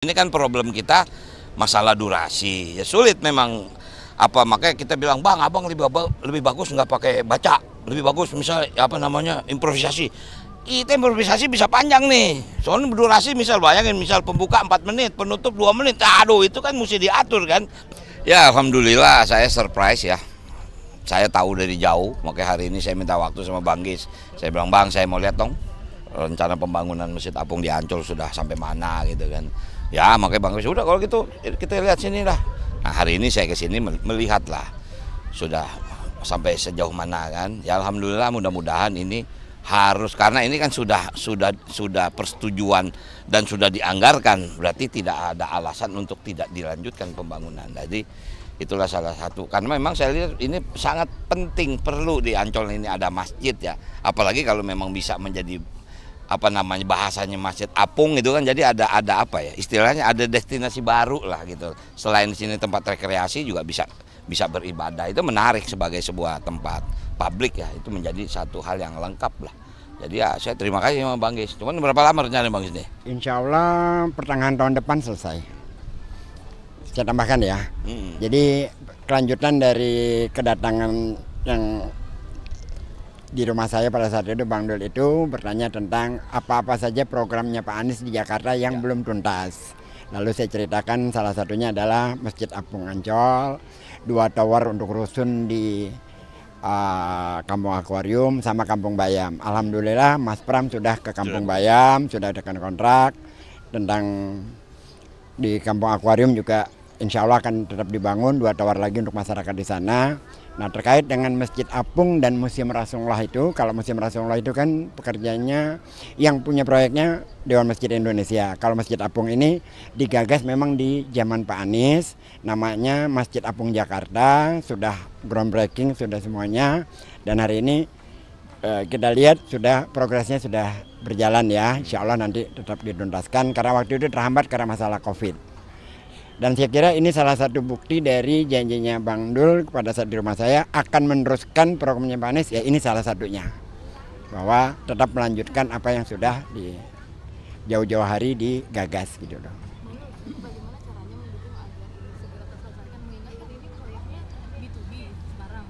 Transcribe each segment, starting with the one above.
Ini kan problem kita masalah durasi, ya sulit memang makanya kita bilang bang, abang lebih bagus nggak pakai baca, lebih bagus misalnya improvisasi. Kita improvisasi bisa panjang nih, soalnya durasi misal bayangin misal pembuka 4 menit, penutup 2 menit, aduh itu kan mesti diatur kan. Ya alhamdulillah saya surprise ya, saya tahu dari jauh, makanya hari ini saya minta waktu sama Bang Gis. Saya bilang bang, saya mau lihat dong rencana pembangunan Masjid Apung di Ancol sudah sampai mana gitu kan. Ya makanya Bang Gis, udah kalau gitu kita lihat sini lah. Nah hari ini saya ke sini melihat lah sudah sampai sejauh mana kan. Ya alhamdulillah, mudah-mudahan ini harus, karena ini kan sudah persetujuan dan sudah dianggarkan, berarti tidak ada alasan untuk tidak dilanjutkan pembangunan. Jadi itulah salah satu, karena memang saya lihat ini sangat penting, perlu di Ancol ini ada masjid ya, apalagi kalau memang bisa menjadi bahasanya Masjid Apung itu kan, jadi ada istilahnya ada destinasi baru lah gitu. Selain di sini tempat rekreasi juga bisa beribadah, itu menarik sebagai sebuah tempat publik ya, itu menjadi satu hal yang lengkap lah. Jadi ya saya terima kasih sama Bang Gis. Cuman berapa lama rencana Bang Gis nih? Insya Allah pertengahan tahun depan selesai. Saya tambahkan ya. Jadi kelanjutan dari kedatangan yang di rumah saya pada saat itu, Bang Dul itu bertanya tentang apa-apa saja programnya Pak Anies di Jakarta yang belum tuntas. Lalu saya ceritakan salah satunya adalah Masjid Apung Ancol, 2 tower untuk rusun di Kampung Akuarium sama Kampung Bayam. Alhamdulillah Mas Pram sudah ke Kampung Bayam, sudah tekan kontrak. Tentang di Kampung Akuarium juga insya Allah akan tetap dibangun 2 tower lagi untuk masyarakat di sana. Nah terkait dengan Masjid Apung dan Museum Rasulullah itu, kalau Museum Rasulullah itu kan pekerjaannya yang punya proyeknya Dewan Masjid Indonesia. Kalau Masjid Apung ini digagas memang di zaman Pak Anies, namanya Masjid Apung Jakarta, sudah groundbreaking, sudah semuanya. Dan hari ini kita lihat sudah progresnya sudah berjalan ya, insya Allah nanti tetap dituntaskan karena waktu itu terhambat karena masalah COVID. Dan saya kira ini salah satu bukti dari janjinya Bang Dul pada saat di rumah saya akan meneruskan programnya Pak Anies, ya ini salah satunya. Bahwa tetap melanjutkan apa yang sudah di jauh-jauh hari digagas gitu loh. Bagaimana caranya mendukung agar segera terselesaikan, mengingat ini proyeknya B2B sekarang,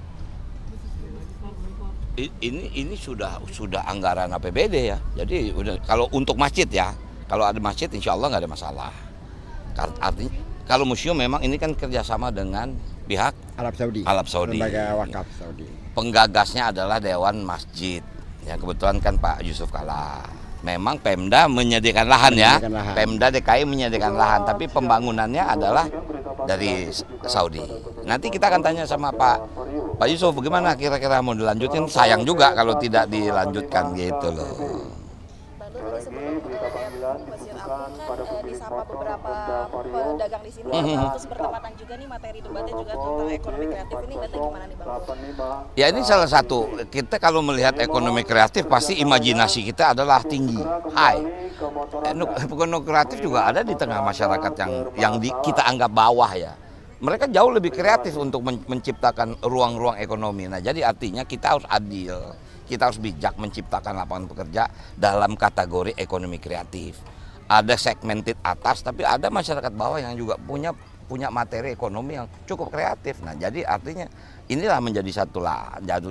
ini sudah anggaran APBD ya. Jadi udah, kalau untuk masjid ya, kalau ada masjid insya Allah nggak ada masalah. Artinya kalau museum memang ini kan kerjasama dengan pihak Arab Saudi, lembaga wakaf Saudi. Penggagasnya adalah Dewan Masjid. Ya kebetulan kan Pak Yusuf Kalla. Memang Pemda menyediakan lahan ya. Pemda DKI menyediakan lahan, tapi pembangunannya adalah dari Saudi. Nanti kita akan tanya sama Pak Yusuf bagaimana kira-kira mau dilanjutin. Sayang juga kalau tidak dilanjutkan gitu loh. Masjid Apung kan disapa beberapa pedagang di sini, terus bertepatan juga nih materi debatnya juga tentang ekonomi kreatif, ini lihatnya gimana nih Bang? Ya ini salah satu, kita kalau melihat ekonomi kreatif pasti imajinasi kita adalah tinggi, high. Ekonomi kreatif juga ada di tengah masyarakat yang kita anggap bawah ya. Mereka jauh lebih kreatif untuk menciptakan ruang-ruang ekonomi. Nah jadi artinya kita harus adil. Kita harus bijak menciptakan lapangan pekerja dalam kategori ekonomi kreatif. Ada segmented atas, tapi ada masyarakat bawah yang juga punya materi ekonomi yang cukup kreatif. Nah, jadi artinya inilah menjadi satu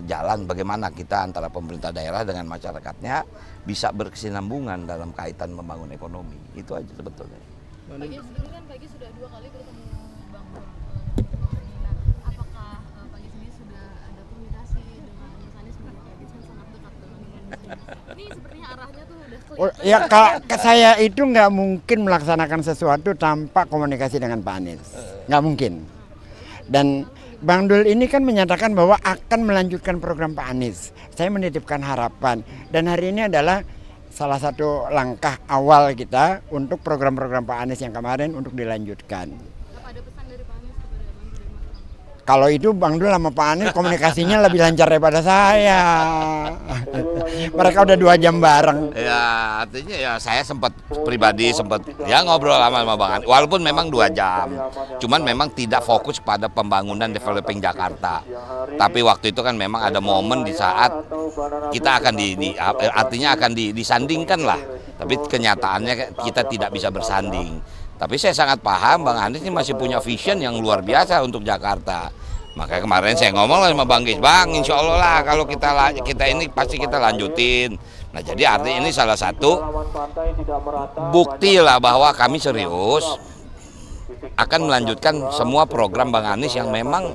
jalan bagaimana kita antara pemerintah daerah dengan masyarakatnya bisa berkesinambungan dalam kaitan membangun ekonomi. Itu aja sebetulnya. Pagi sudah 2 kali bertemu Bang Dul. Nah, apakah pagi sendiri sudah ada komunikasi dengan Mas Anies, sangat dekat dengan ini sepertinya arahnya tuh udah kelihatan. Ya kalau saya itu nggak mungkin melaksanakan sesuatu tanpa komunikasi dengan Pak Anies, nggak mungkin. Dan Bang Dul ini kan menyatakan bahwa akan melanjutkan program Pak Anies. Saya menitipkan harapan dan hari ini adalah salah satu langkah awal kita untuk program-program Pak Anies yang kemarin untuk dilanjutkan. Apa ada pesan dari Pak Anies kepada Bang Dul dan Mas Pram? Kalau itu Bang Dul sama Pak Anies komunikasinya lebih lancar daripada saya. Mereka udah 2 jam bareng. Ya artinya ya saya pribadi sempat ya ngobrol sama Bang Anies. Walaupun memang 2 jam. Cuman memang tidak fokus pada pembangunan developing Jakarta. Tapi waktu itu kan memang ada momen di saat kita akan artinya akan disandingkan lah. Tapi kenyataannya kita tidak bisa bersanding. Tapi saya sangat paham Bang Anies ini masih punya vision yang luar biasa untuk Jakarta. Makanya kemarin saya ngomong lah sama Bang Gis, Bang, insya Allah lah kalau kita ini pasti kita lanjutin. Nah jadi artinya ini salah satu bukti lah bahwa kami serius akan melanjutkan semua program Bang Anies yang memang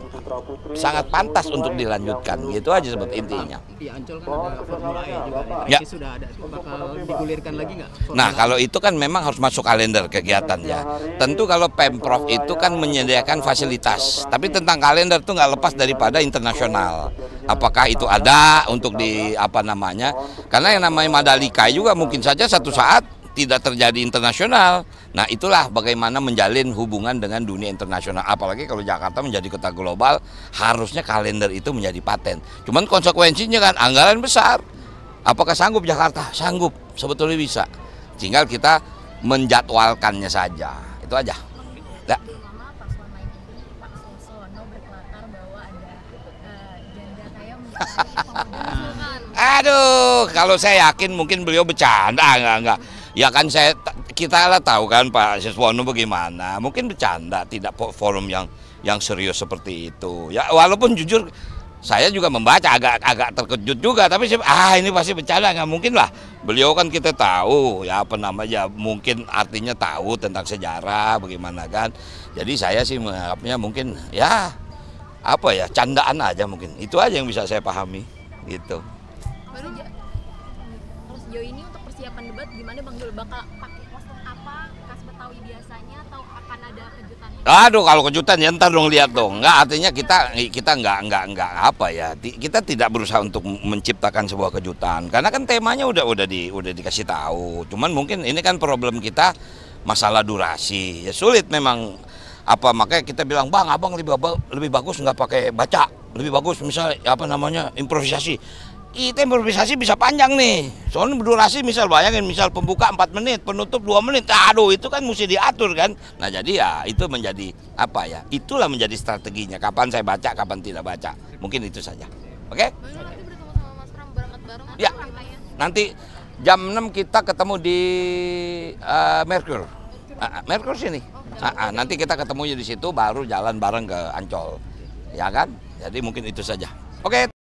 sangat pantas untuk dilanjutkan. Gitu aja seperti intinya. Di Ancol kan ada Formula E juga nih. Ya. Sudah ada, bakal digulirkan lagi nggak? Nah kalau itu kan memang harus masuk kalender kegiatan ya. Tentu kalau Pemprov itu kan menyediakan fasilitas. Tapi tentang kalender itu nggak lepas daripada internasional. Apakah itu ada untuk di apa namanya? Karena yang namanya Mandalika juga mungkin saja satu saat tidak terjadi internasional. Nah itulah bagaimana menjalin hubungan dengan dunia internasional. Apalagi kalau Jakarta menjadi kota global, harusnya kalender itu menjadi paten. Cuman konsekuensinya kan anggaran besar. Apakah sanggup Jakarta? Sanggup, sebetulnya bisa. Tinggal kita menjadwalkannya saja. Itu aja. Ya. Lama paslon lain ini Pak Sosono berkelakar bahwa ada janda kaya mencari pemuda. Aduh, kalau saya yakin mungkin beliau bercanda, enggak. Ya kan kita lah tahu kan Pak Siswono bagaimana. Mungkin bercanda, tidak forum yang serius seperti itu. Ya walaupun jujur saya juga membaca agak terkejut juga, tapi ini pasti bercanda, nggak mungkin lah. Beliau kan kita tahu ya apa namanya, mungkin artinya tahu tentang sejarah bagaimana kan. Jadi saya sih menganggapnya mungkin ya apa ya, candaan aja mungkin. Itu aja yang bisa saya pahami gitu. Baru terus sejauh ini untuk persiapan debat gimana Bang Dul? Bakal pakai kostum apa? Khas Betawi biasanya atau akan ada kejutannya? Aduh, kalau kejutan ya ntar dong, lihat dong. Enggak, artinya kita enggak apa ya. Kita tidak berusaha untuk menciptakan sebuah kejutan. Karena kan temanya udah dikasih tahu. Cuman mungkin ini kan problem kita masalah durasi. Ya sulit memang makanya kita bilang, Bang, Abang lebih bagus nggak pakai baca. Lebih bagus misalnya improvisasi. Kita improvisasi bisa panjang nih, soalnya berdurasi misal bayangin, misal pembuka 4 menit, penutup 2 menit, aduh itu kan mesti diatur kan. Nah jadi ya itu menjadi itulah menjadi strateginya, kapan saya baca, kapan tidak baca, mungkin itu saja. Oke? Baru nanti bertemu sama Mas Pram berangkat bareng atau Ya, rangkaian? nanti jam 6 kita ketemu di Merkur. Merkur sini. Nanti kita ketemunya di situ, baru jalan bareng ke Ancol, ya kan? Jadi mungkin itu saja. Oke.